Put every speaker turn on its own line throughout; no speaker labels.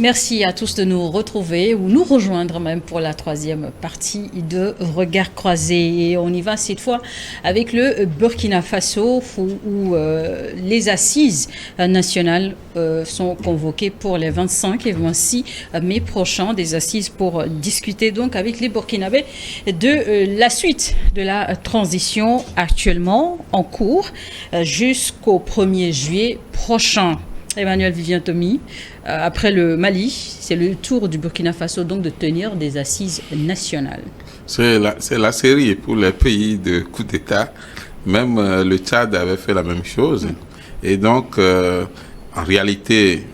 Merci à tous de nous retrouver ou nous rejoindre même pour la troisième partie de Regard croisé. Et on y va cette fois avec le Burkina Faso où les assises nationales sont convoquées pour les 25 et 26 mai prochains. Des assises pour discuter donc avec les Burkinabés de la suite de la transition actuellement en cours jusqu'au 1er juillet prochain. Emmanuel Vivien Tomi, après le Mali, c'est le tour du Burkina Faso donc de tenir des assises nationales.
C'est la série pour les pays de coup d'État. Même le Tchad avait fait la même chose. Et donc, en réalité,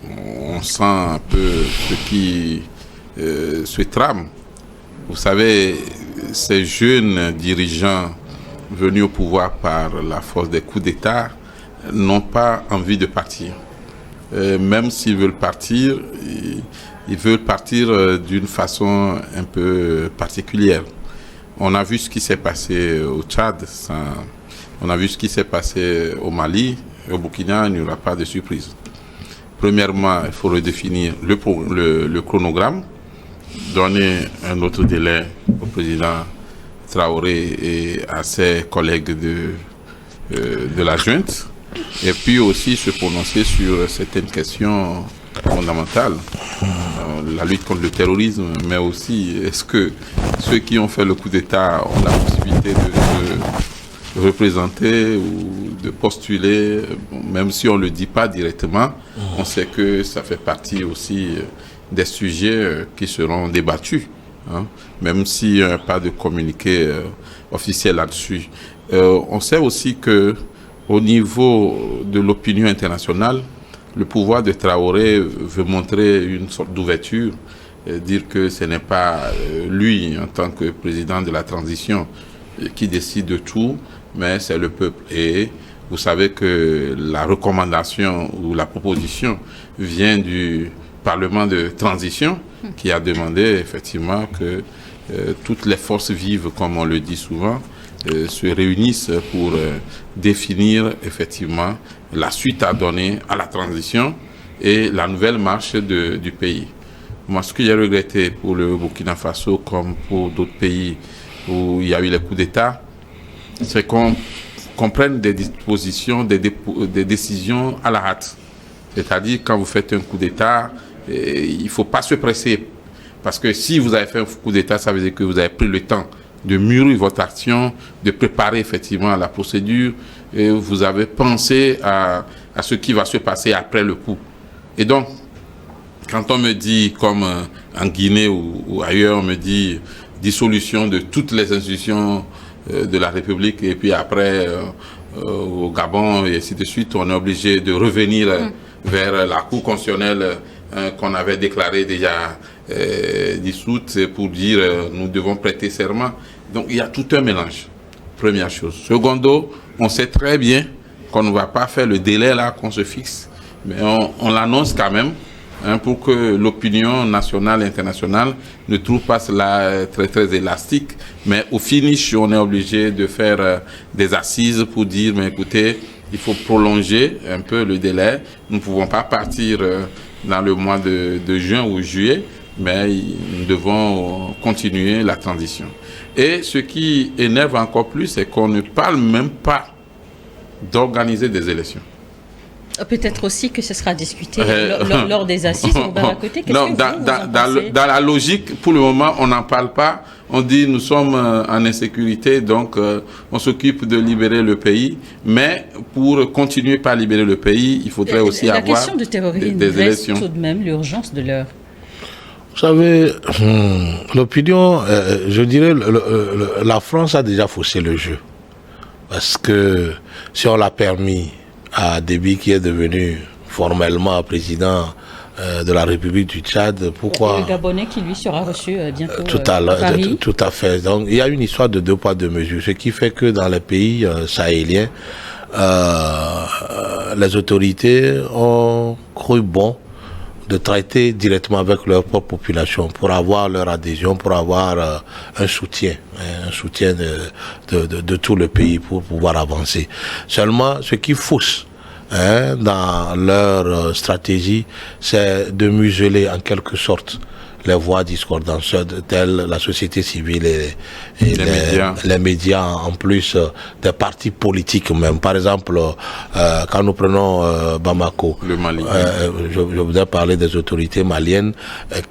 on sent un peu ce qui se trame. Vous savez, ces jeunes dirigeants venus au pouvoir par la force des coups d'État n'ont pas envie de partir. Même s'ils veulent partir, ils veulent partir d'une façon un peu particulière. On a vu ce qui s'est passé au Tchad, on a vu ce qui s'est passé au Mali, au Burkina, il n'y aura pas de surprise. Premièrement, il faut redéfinir le chronogramme, donner un autre délai au président Traoré et à ses collègues de la junte. Et puis aussi se prononcer sur certaines questions fondamentales, la lutte contre le terrorisme, mais aussi est-ce que ceux qui ont fait le coup d'État ont la possibilité de se représenter ou de postuler, même si on ne le dit pas directement, on sait que ça fait partie aussi des sujets qui seront débattus, même s'il n'y a pas de communiqué officiel là-dessus. On sait aussi que au niveau de l'opinion internationale, le pouvoir de Traoré veut montrer une sorte d'ouverture, dire que ce n'est pas lui, en tant que président de la transition, qui décide de tout, mais c'est le peuple. Et vous savez que la recommandation ou la proposition vient du Parlement de transition, qui a demandé effectivement que toutes les forces vives, comme on le dit souvent, se réunissent pour définir effectivement la suite à donner à la transition et la nouvelle marche du pays. Moi, ce que j'ai regretté pour le Burkina Faso, comme pour d'autres pays où il y a eu les coups d'État, c'est qu'on prenne des dispositions, des décisions à la hâte. C'est-à-dire, quand vous faites un coup d'État, il ne faut pas se presser. Parce que si vous avez fait un coup d'État, ça veut dire que vous avez pris le temps de mûrir votre action, de préparer effectivement la procédure, et vous avez pensé à ce qui va se passer après le coup. Et donc, quand on me dit, comme en Guinée ou ailleurs, on me dit dissolution de toutes les institutions de la République, et puis après, au Gabon, et ainsi de suite, on est obligé de revenir vers la Cour constitutionnelle qu'on avait déclarée déjà dissoute pour dire nous devons prêter serment. Donc il y a tout un mélange, première chose. Secondo, on sait très bien qu'on ne va pas faire le délai là qu'on se fixe, mais on l'annonce quand même pour que l'opinion nationale et internationale ne trouve pas cela très très élastique. Mais au finish, on est obligé de faire des assises pour dire, mais écoutez, il faut prolonger un peu le délai. Nous ne pouvons pas partir dans le mois de juin ou juillet, mais nous devons continuer la transition. Et ce qui énerve encore plus, c'est qu'on ne parle même pas d'organiser des élections.
Peut-être aussi que ce sera discuté lors des assises. On va à côté.
Non, dans la logique, pour le moment, on n'en parle pas. On dit nous sommes en insécurité, donc on s'occupe de libérer le pays. Mais pour continuer par libérer le pays, il faudrait aussi avoir
la question du terrorisme
des élections.
Reste tout de même l'urgence de l'heure.
Vous savez, l'opinion, je dirais, la France a déjà faussé le jeu. Parce que si on l'a permis à Déby, qui est devenu formellement président de la République du Tchad, pourquoi...
Et le Gabonais qui, lui, sera reçu bientôt
à
Paris.
Tout à fait. Donc, il y a une histoire de 2 poids 2 mesures, ce qui fait que dans les pays sahéliens, les autorités ont cru bon de traiter directement avec leur propre population pour avoir leur adhésion, pour avoir un soutien de tout le pays pour pouvoir avancer. Seulement, ce qui fausse dans leur stratégie, c'est de museler en quelque sorte les voix discordantes telles la société civile et les médias en plus des partis politiques même. Par exemple, quand nous prenons Bamako,
le Mali,
je voudrais parler des autorités maliennes.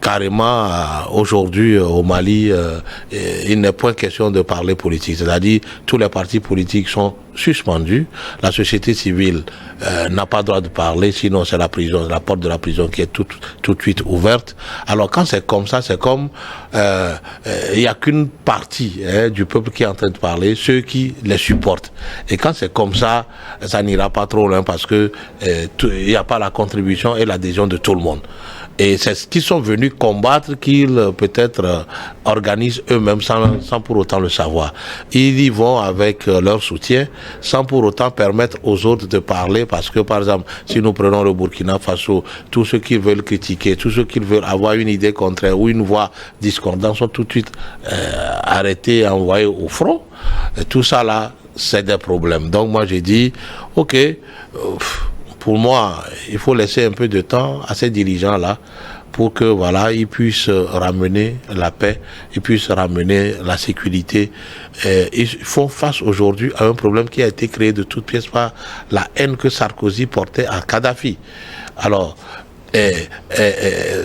Carrément, aujourd'hui au Mali, il n'est point question de parler politique. C'est-à-dire tous les partis politiques sont suspendus. La société civile n'a pas le droit de parler, sinon c'est la prison, la porte de la prison qui est tout de suite ouverte. Alors quand c'est comme ça, c'est comme il n'y a qu'une partie du peuple qui est en train de parler, ceux qui les supportent. Et quand c'est comme ça, ça n'ira pas trop loin parce que il n'y a pas la contribution et l'adhésion de tout le monde. Et c'est ce qu'ils sont venus combattre qu'ils peut-être organisent eux-mêmes sans pour autant le savoir. Ils y vont avec leur soutien sans pour autant permettre aux autres de parler parce que par exemple, si nous prenons le Burkina Faso, tous ceux qui veulent critiquer, tous ceux qui veulent avoir une idée contraire ou une voix discordante sont tout de suite arrêtés et envoyés au front. Et tout ça là, c'est des problèmes. Donc moi j'ai dit, ok, pour moi, il faut laisser un peu de temps à ces dirigeants-là pour que voilà, ils puissent ramener la paix, ils puissent ramener la sécurité. Ils font face aujourd'hui à un problème qui a été créé de toutes pièces par la haine que Sarkozy portait à Kadhafi. Alors,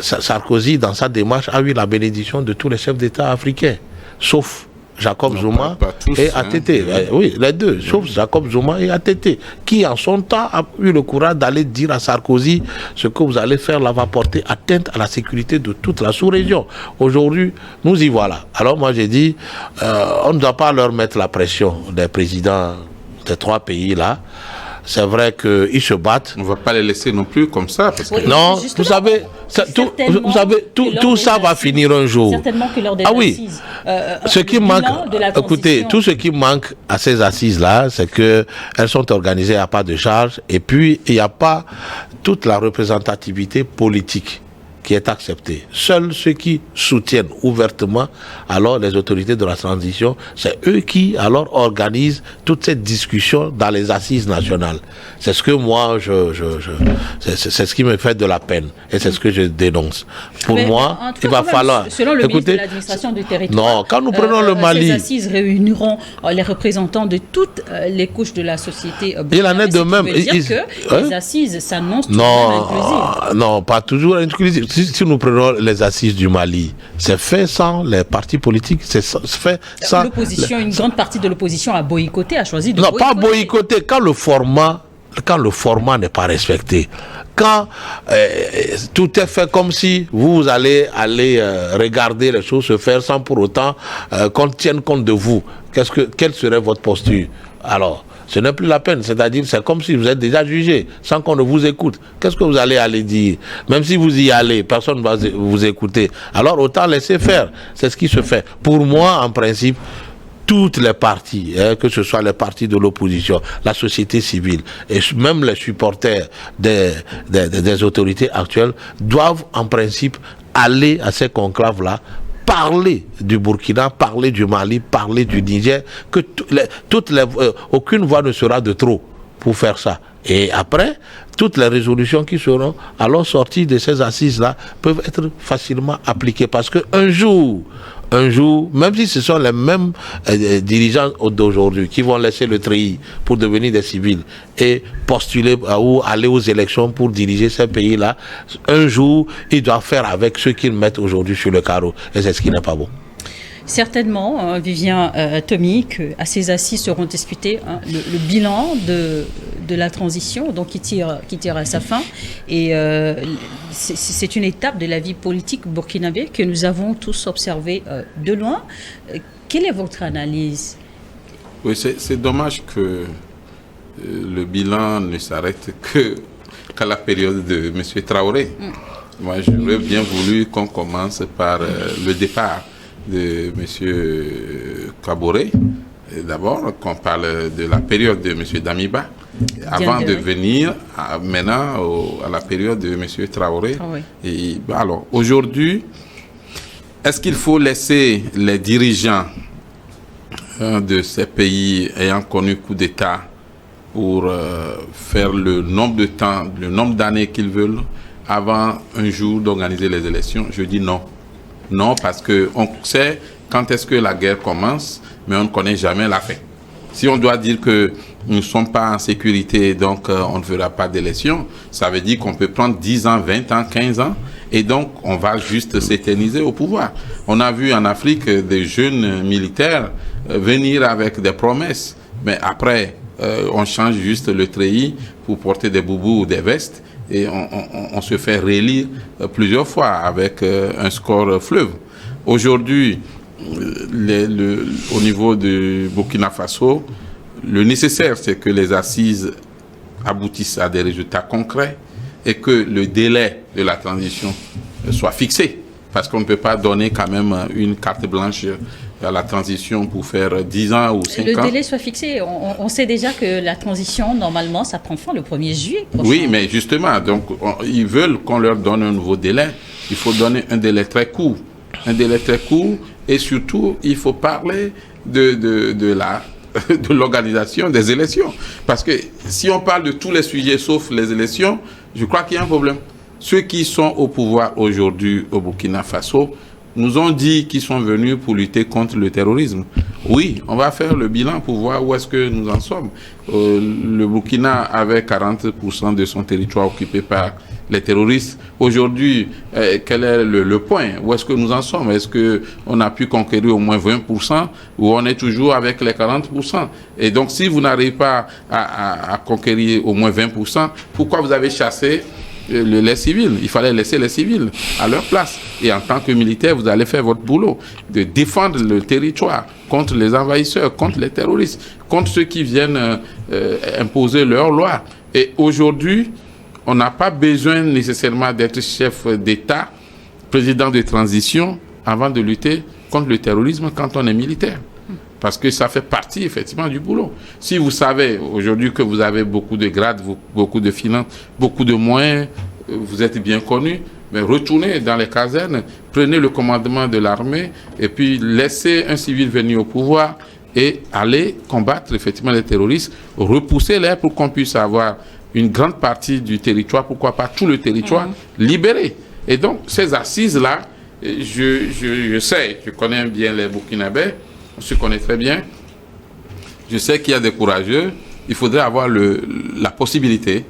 Sarkozy, dans sa démarche, a eu la bénédiction de tous les chefs d'État africains, sauf Jacob Zuma et ATT. Oui, les deux, sauf Jacob Zuma et ATT, qui en son temps a eu le courage d'aller dire à Sarkozy ce que vous allez faire là va porter atteinte à la sécurité de toute la sous-région. Aujourd'hui, nous y voilà. Alors moi j'ai dit, on ne doit pas leur mettre la pression des présidents des trois pays là. C'est vrai qu'ils se battent.
On ne va pas les laisser non plus comme ça. Parce que...
Oui,
non, vous savez, tout ça va finir un jour.
Certainement que lors des assises.
Ce qui manque, écoutez, tout ce qui manque à ces assises-là, c'est qu'elles sont organisées à pas de charge et puis il n'y a pas toute la représentativité politique qui est acceptée. Seuls ceux qui soutiennent ouvertement alors les autorités de la transition, c'est eux qui alors organisent toute cette discussion dans les assises nationales. C'est ce que moi, c'est ce qui me fait de la peine et c'est ce que je dénonce. Pour moi, il va falloir...
Selon le ministre de l'administration du territoire,
non, quand nous prenons le Mali...
Ces assises réuniront les représentants de toutes les couches de la société.
Il en est de même.
Les assises s'annoncent inclusives.
Non, pas toujours inclusives. Si nous prenons les assises du Mali, c'est fait sans les partis politiques, c'est fait sans...
L'opposition, une grande partie de l'opposition a boycotté, a choisi de boycotter.
Non, pas boycotter, quand le format n'est pas respecté, quand tout est fait comme si vous allez regarder les choses se faire sans pour autant qu'on tienne compte de vous, quelle serait votre posture? Alors, ce n'est plus la peine, c'est-à-dire c'est comme si vous êtes déjà jugé, sans qu'on ne vous écoute. Qu'est-ce que vous allez aller dire? Même si vous y allez, personne ne va vous écouter. Alors autant laisser faire, c'est ce qui se fait. Pour moi, en principe, toutes les parties, que ce soit les partis de l'opposition, la société civile et même les supporters des autorités actuelles doivent en principe aller à ces conclaves-là, parler du Burkina, parler du Mali, parler du Niger, que aucune voix ne sera de trop pour faire ça. Et après, toutes les résolutions qui seront alors sorties de ces assises-là peuvent être facilement appliquées. Parce qu'un jour, même si ce sont les mêmes dirigeants d'aujourd'hui qui vont laisser le treillis pour devenir des civils et postuler ou aller aux élections pour diriger ces pays-là, un jour, ils doivent faire avec ceux qu'ils mettent aujourd'hui sur le carreau. Et c'est ce qui n'est pas bon.
Certainement, Vivien Tomi, qu'à ces assises seront discutés le bilan de la transition, donc qui tire à sa fin. Et c'est une étape de la vie politique burkinabé que nous avons tous observé de loin. Quelle est votre analyse?
Oui, c'est dommage que le bilan ne s'arrête qu'à la période de M. Traoré. Moi, j'aurais bien voulu qu'on commence par le départ de M. Kaboré. D'abord, qu'on parle de la période de M. Damiba, avant de venir maintenant à la période de M. Traoré. Et, alors, aujourd'hui, est-ce qu'il faut laisser les dirigeants de ces pays ayant connu coup d'État pour faire le nombre de temps, le nombre d'années qu'ils veulent avant un jour d'organiser les élections? Je dis non. Non, parce qu'on sait quand est-ce que la guerre commence, mais on ne connaît jamais la fin. Si on doit dire que nous ne sommes pas en sécurité, donc on ne fera pas d'élection, ça veut dire qu'on peut prendre 10 ans, 20 ans, 15 ans, et donc on va juste s'éterniser au pouvoir. On a vu en Afrique des jeunes militaires venir avec des promesses, mais après, on change juste le treillis pour porter des boubous ou des vestes, et on se fait réélire plusieurs fois avec un score fleuve. Aujourd'hui, au niveau du Burkina Faso, le nécessaire, c'est que les assises aboutissent à des résultats concrets et que le délai de la transition soit fixé. Parce qu'on ne peut pas donner quand même une carte blanche à la transition pour faire 10 ans ou 5 ans.
Le délai soit fixé. On sait déjà que la transition, normalement, ça prend fin le 1er juillet prochain.
Oui, mais justement, donc, ils veulent qu'on leur donne un nouveau délai. Il faut donner un délai très court. Un délai très court. Et surtout, il faut parler de l'organisation des élections. Parce que si on parle de tous les sujets sauf les élections, je crois qu'il y a un problème. Ceux qui sont au pouvoir aujourd'hui au Burkina Faso nous ont dit qu'ils sont venus pour lutter contre le terrorisme. Oui, on va faire le bilan pour voir où est-ce que nous en sommes. Le Burkina avait 40% de son territoire occupé par les terroristes. Aujourd'hui, quel est le point? Où est-ce que nous en sommes? Est-ce qu'on a pu conquérir au moins 20% ou on est toujours avec les 40%? Et donc, si vous n'arrivez pas à conquérir au moins 20%, pourquoi vous avez chassé les civils? Il fallait laisser les civils à leur place. Et en tant que militaire, vous allez faire votre boulot de défendre le territoire contre les envahisseurs, contre les terroristes, contre ceux qui viennent imposer leurs lois. Et aujourd'hui, on n'a pas besoin nécessairement d'être chef d'État, président de transition, avant de lutter contre le terrorisme quand on est militaire. Parce que ça fait partie, effectivement, du boulot. Si vous savez aujourd'hui que vous avez beaucoup de grades, beaucoup de finances, beaucoup de moyens, vous êtes bien connu, mais retournez dans les casernes, prenez le commandement de l'armée et puis laissez un civil venir au pouvoir et aller combattre, effectivement, les terroristes, repousser-les pour qu'on puisse avoir une grande partie du territoire, pourquoi pas tout le territoire, libéré. Et donc, ces assises-là, je sais, je connais bien les Burkinabés, on se connaît très bien. Je sais qu'il y a des courageux. Il faudrait avoir la possibilité,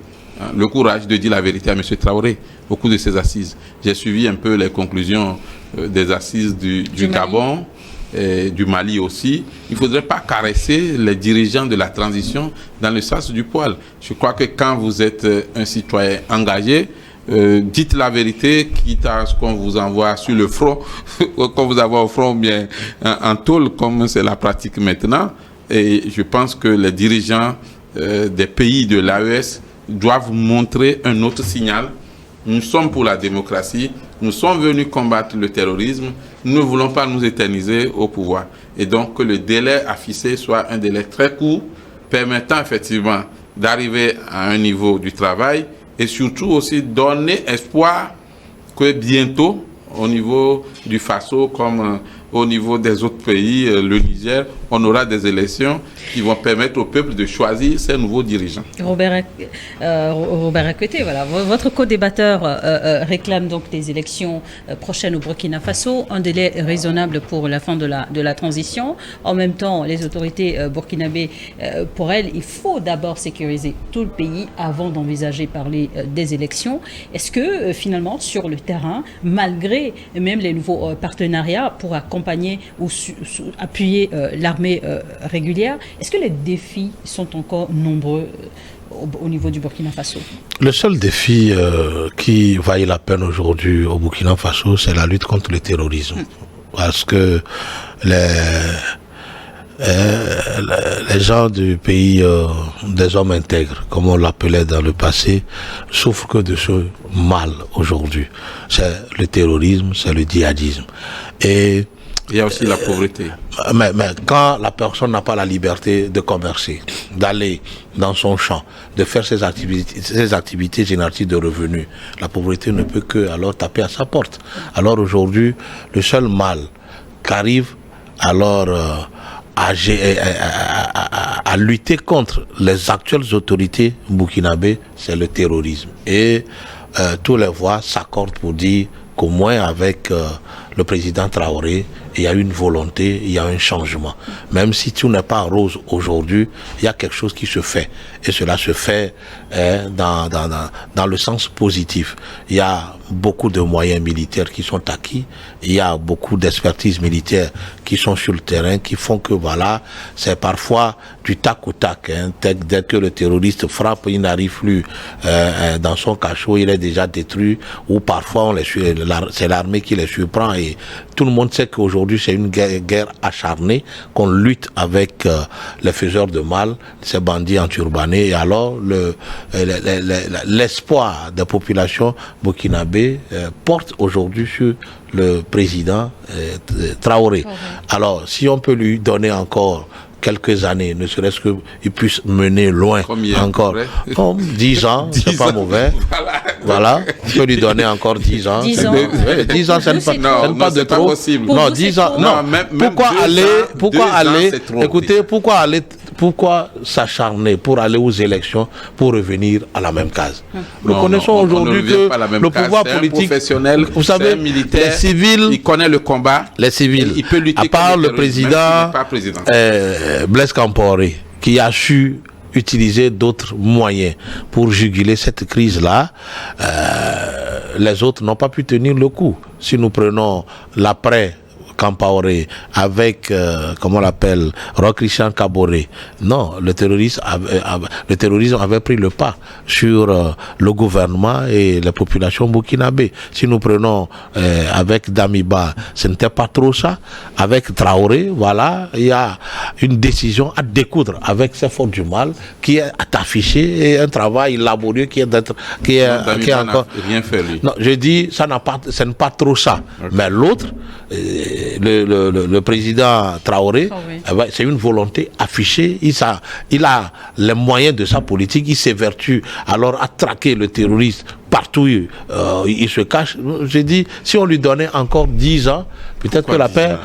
le courage de dire la vérité à M. Traoré au cours de ces assises. J'ai suivi un peu les conclusions des assises du Gabon et du Mali aussi. Il ne faudrait pas caresser les dirigeants de la transition dans le sens du poil. Je crois que quand vous êtes un citoyen engagé, dites la vérité, quitte à ce qu'on vous envoie sur le front, qu'on vous envoie au front ou bien en tôle, comme c'est la pratique maintenant. Et je pense que les dirigeants des pays de l'AES doivent montrer un autre signal. Nous sommes pour la démocratie, nous sommes venus combattre le terrorisme, nous ne voulons pas nous éterniser au pouvoir. Et donc que le délai affiché soit un délai très court, permettant effectivement d'arriver à un niveau du travail et surtout aussi donner espoir que bientôt, au niveau du Faso comme au niveau des autres pays, le Niger, on aura des élections qui vont permettre au peuple de choisir ses nouveaux dirigeants.
Robert Akwete, voilà, votre co-débatteur réclame donc des élections prochaines au Burkina Faso, un délai raisonnable pour la fin de la transition. En même temps, les autorités burkinabées, pour elles, il faut d'abord sécuriser tout le pays avant d'envisager parler des élections. Est-ce que finalement, sur le terrain, malgré même les nouveaux partenariats pour accompagner ou appuyer l'armée régulière, est-ce que les défis sont encore nombreux au niveau du Burkina Faso?
Le seul défi qui vaille la peine aujourd'hui au Burkina Faso, c'est la lutte contre le terrorisme. Parce que les gens du pays des hommes intègres, comme on l'appelait dans le passé, souffrent que de ce mal aujourd'hui. C'est le terrorisme, c'est le djihadisme. Et
il y a aussi la pauvreté.
Mais quand la personne n'a pas la liberté de commercer, d'aller dans son champ, de faire ses activités génératives de revenus, la pauvreté ne peut que alors taper à sa porte. Alors aujourd'hui, le seul mal qu'arrive alors à à lutter contre les actuelles autorités burkinabées, c'est le terrorisme. Et tous les voix s'accordent pour dire qu'au moins avec le président Traoré, il y a une volonté, il y a un changement. Même si tout n'est pas rose aujourd'hui, il y a quelque chose qui se fait. Et cela se fait dans le sens positif. Il y a beaucoup de moyens militaires qui sont acquis. Il y a beaucoup d'expertises militaires qui sont sur le terrain, qui font que voilà, c'est parfois du tac au tac. Dès que le terroriste frappe, il n'arrive plus dans son cachot, il est déjà détruit. Ou parfois, c'est l'armée qui les surprend. Et tout le monde sait qu'aujourd'hui, c'est une guerre acharnée, qu'on lutte avec les faiseurs de mal, ces bandits enturbanés. Et alors, l'espoir des populations burkinabées porte aujourd'hui sur le président Traoré. Alors, si on peut lui donner encore quelques années, ne serait-ce qu'il puisse mener loin.
Combien,
encore. Comme 10 ans, c'est pas mauvais. Voilà. On peut lui donner encore 10 ans.
10 ans.
10 ans, c'est pas de trop.
Possible.
Non, 10 ans. Non,
même
pourquoi aller, écoutez, pourquoi s'acharner pour aller aux élections pour revenir à la même case? Nous connaissons aujourd'hui que le pouvoir politique, vous savez,
militaire,
les civils,
il connaît le combat,
les civils,
il peut lutter
à part le président, Blaise Compaoré, qui a su utiliser d'autres moyens pour juguler cette crise-là, les autres n'ont pas pu tenir le coup. Si nous prenons l'après Compaoré avec, comment on l'appelle, Roch-Christian Kaboré, non, le terrorisme avait pris le pas sur le gouvernement et les populations burkinabées. Si nous prenons avec Damiba, ce n'était pas trop ça. Avec Traoré, voilà, il y a une décision à découdre avec ces forces du mal qui est affichée et un travail laborieux qui est encore.
Rien fait, lui.
Non, je dis, ce n'est pas trop ça. Okay. Mais l'autre, le président Traoré, c'est une volonté affichée. Il a les moyens de sa politique. Il s'évertue alors à traquer le terroriste partout. Il se cache. J'ai dit, si on lui donnait encore 10 ans, peut-être que la paix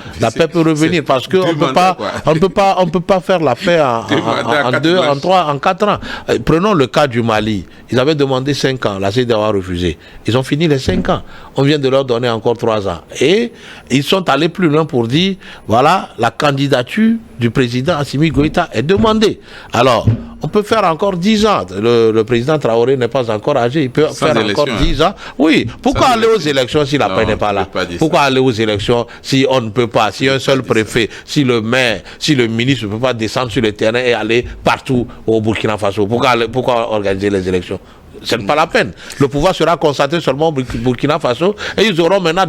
peut revenir, parce qu'on ne peut pas faire la paix en 2, en 3, en 4 ans. Prenons le cas du Mali. Ils avaient demandé 5 ans, la CEDEAO a refusé. Ils ont fini les 5 ans. On vient de leur donner encore 3 ans. Et ils sont allés plus loin pour dire, voilà, la candidature du président Assimi Goïta est demandée. Alors, on peut faire encore 10 ans. Le président Traoré n'est pas encore âgé. Il peut faire encore 10 ans. Oui. Pourquoi aller aux élections si la paix n'est pas là? Pourquoi aller aux élections si on ne peut pas, si un seul préfet, si le maire, si le ministre ne peut pas descendre sur le terrain et aller partout au Burkina Faso? Pourquoi organiser les élections? Ce n'est pas la peine. Le pouvoir sera concentré seulement au Burkina Faso et ils auront maintenant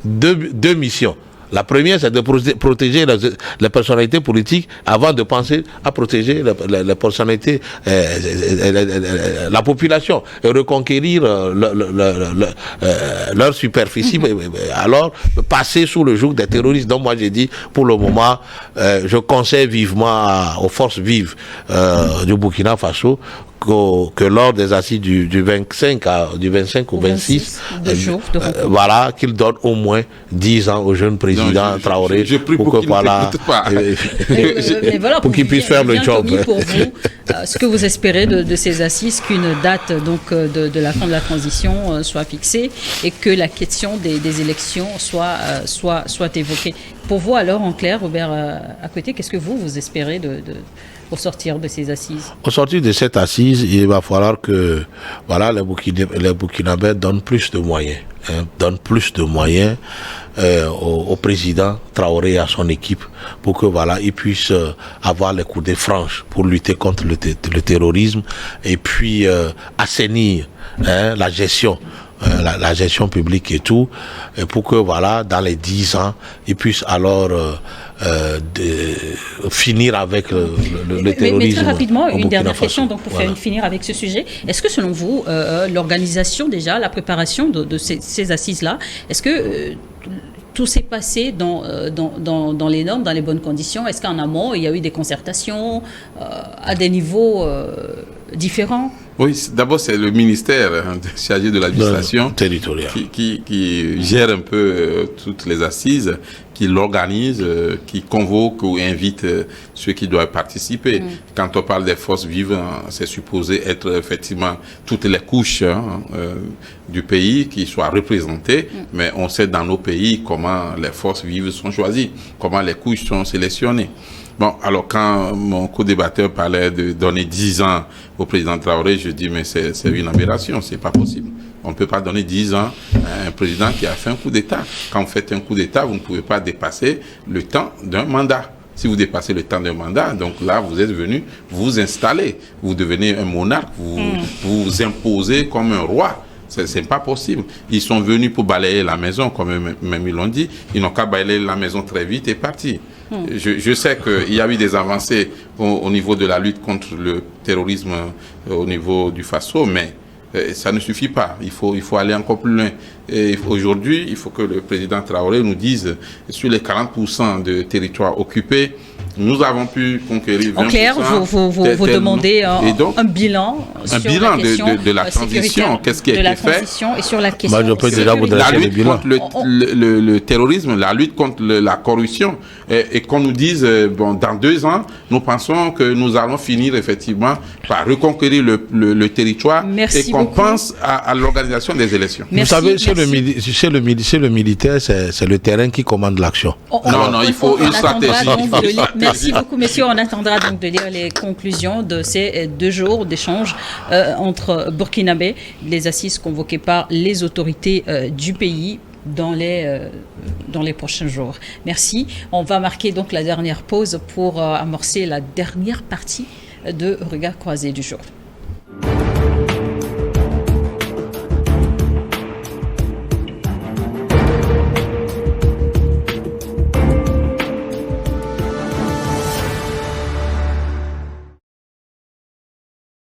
deux missions. La première, c'est de protéger les personnalités politiques avant de penser à protéger les personnalités, la population, et reconquérir leur superficie, alors passer sous le joug des terroristes. Donc moi j'ai dit, pour le moment, je conseille vivement aux forces vives du Burkina Faso que lors des assises du 25 au 26 voilà, qu'il donne au moins 10 ans au jeune président Traoré pour que voilà, pour qu'il puisse faire le job.
Pour vous, ce que vous espérez de ces assises, qu'une date donc de la fin de la transition soit fixée et que la question des élections soit évoquée. Pour vous alors, en clair, Robert à côté, qu'est-ce que vous espérez au sortir de ces assises?
Au sortir de cette assise, il va falloir que voilà, les Burkinabés donnent plus de moyens. Au président Traoré et à son équipe pour que voilà, ils puissent avoir les coudées franches pour lutter contre le terrorisme et puis assainir la gestion. La gestion publique et tout, et pour que voilà, dans les 10 ans, ils puissent alors finir avec le terrorisme.
Mais très rapidement, une dernière question donc pour finir avec ce sujet. Est-ce que selon vous, l'organisation déjà, la préparation de ces assises-là, est-ce que tout s'est passé dans les normes, dans les bonnes conditions? Est-ce qu'en amont, il y a eu des concertations à des niveaux différents?
Oui, d'abord c'est le ministère chargé de l'administration
territoriale
qui gère un peu toutes les assises, qui l'organise, qui convoque ou invite ceux qui doivent participer. Quand on parle des forces vives, c'est supposé être effectivement toutes les couches du pays qui soient représentées, mais on sait dans nos pays comment les forces vives sont choisies, comment les couches sont sélectionnées. Bon, alors quand mon co-débatteur parlait de donner 10 ans au président Traoré, je dis mais c'est une aberration, c'est pas possible. On ne peut pas donner 10 ans à un président qui a fait un coup d'État. Quand vous faites un coup d'État, vous ne pouvez pas dépasser le temps d'un mandat. Si vous dépassez le temps d'un mandat, donc là, vous êtes venu vous installer. Vous devenez un monarque, vous imposez comme un roi. C'est pas possible. Ils sont venus pour balayer la maison, comme même ils l'ont dit. Ils n'ont qu'à balayer la maison très vite et partir. Je sais qu'il y a eu des avancées au niveau de la lutte contre le terrorisme au niveau du Faso, mais ça ne suffit pas. Il faut aller encore plus loin. Et aujourd'hui, il faut que le président Traoré nous dise, sur les 40% de territoires occupés, nous avons pu conquérir 20%.
En clair, vous demandez un bilan sur la question
de la transition. Qu'est-ce qui a été fait
et sur la question
je peux déjà vous
la
dresser le
lutte
bilan.
contre le terrorisme, la lutte contre la corruption, et qu'on nous dise, bon, dans 2 ans, nous pensons que nous allons finir effectivement par reconquérir le territoire.
Merci
et qu'on
beaucoup.
pense à l'organisation des élections.
Vous savez, chez le militaire, c'est le terrain qui commande l'action.
Non, il faut une stratégie.
Merci beaucoup, messieurs. On attendra donc de lire les conclusions de ces 2 jours d'échange entre Burkinabés, les assises convoquées par les autorités du pays dans les prochains jours. Merci. On va marquer donc la dernière pause pour amorcer la dernière partie de Regard croisé du jour.